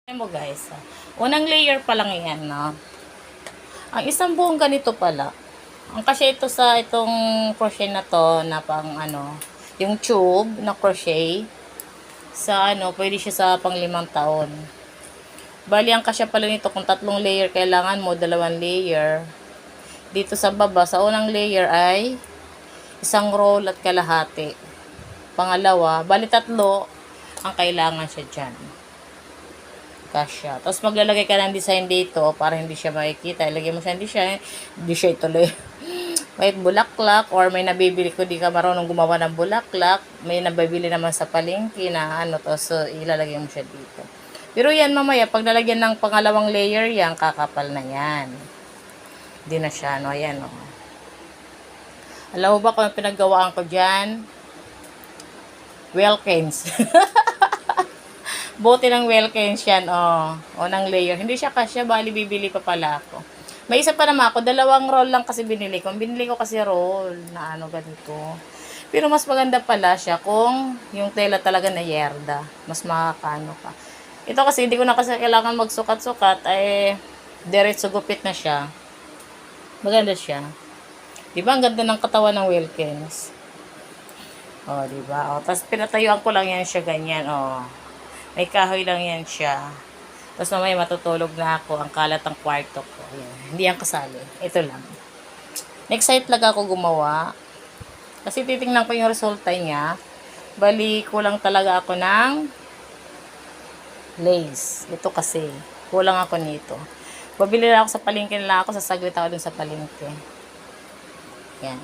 Mo guys, unang layer pa lang yan, no? Ang isang buong ganito pala. Ang kasi ito sa itong crochet na to, na pang ano, yung tube na crochet, sa ano, pwede siya sa pang 5 taon. Bali, ang kasya pala nito, kung 3 layer kailangan mo, 2 layer. Dito sa baba, sa unang layer ay 1 roll at kalahati. Pangalawa, bali 3 ang kailangan siya dyan. Kasya. Tapos maglalagay ka ng design dito para hindi siya makikita. Ilagay mo siya, hindi siya ituloy. Kahit bulaklak or may nabibili ko, di ka marunong gumawa ng bulaklak, may nabibili naman sa palengke na ano to, so ilalagay mo siya dito. Pero yan mamaya, pag nalagyan ng pangalawang layer yan, kakapal na yan. Hindi na siya, no? Ayan, no? Alam mo ba kung pinaggawaan ko dyan? Wilkins. Bote ng Wilkins yan, oh. Unang layer. Hindi siya kasya, bali bibili pa pala ako. May isa pa naman ako, 2 roll lang kasi binili ko. Binili ko kasi roll na ano ganito. Pero mas maganda pala siya kung yung tela talaga na yerda. Mas makakano ka. Ito kasi hindi ko na kasi kailangan magsukat-sukat, ay diretso gupit na siya. Maganda siya. Diba ang ganda ng katawan ng Wilkins? Oh, diba? Oh, tapos pinatayuan ko lang yan siya ganyan, oh. May kahoy lang yan siya. Tapos mamaya matutulog na ako. Ang kalat ng kwarto ko. Ayan. Hindi yan kasali. Ito lang. Next site lang ako gumawa. Kasi titingnan ko yung resulta niya. Bali, kulang talaga ako ng lace. Ito kasi. Kulang ako nito. Babili lang ako sa palengke lang ako. Sasaglit ako dun sa palengke. Yan.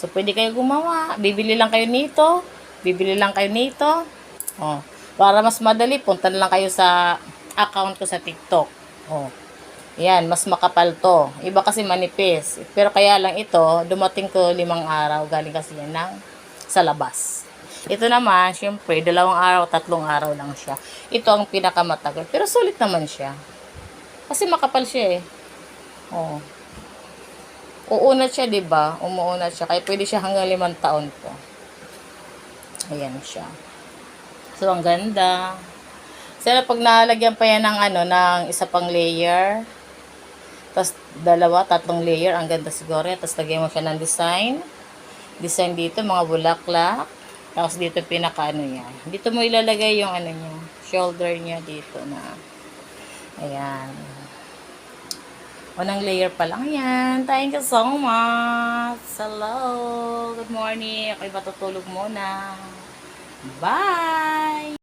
So, pwede kayo gumawa. Bibili lang kayo nito. Bibili lang kayo nito. Oh. Para mas madali, punta na lang kayo sa account ko sa TikTok. Oh. Yan, mas makapal to. Iba kasi manipis. Pero kaya lang ito, dumating ko 5 araw. Galing kasi yan sa labas. Ito naman, syempre, 2 araw, 3 araw lang siya. Ito ang pinakamatagal. Pero sulit naman siya. Kasi makapal siya eh. Oh. Uunat siya, diba? Umuunat siya. Kaya pwede siya hanggang 5 taon po. Ayan siya. So, ang ganda. Sana pag nalagyan pa yan ng ano, ng isa pang layer. Tapos, 2, 3 layer. Ang ganda siguro. Tapos, lagyan mo siya ng design. Design dito, mga bulaklak. Tapos, dito pinaka ano niya. Dito mo ilalagay yung ano niya. Shoulder niya dito na. Ayan. Unang layer pa lang yan. Thank you so much. Hello. Good morning. Ako'y matutulog muna. Bye!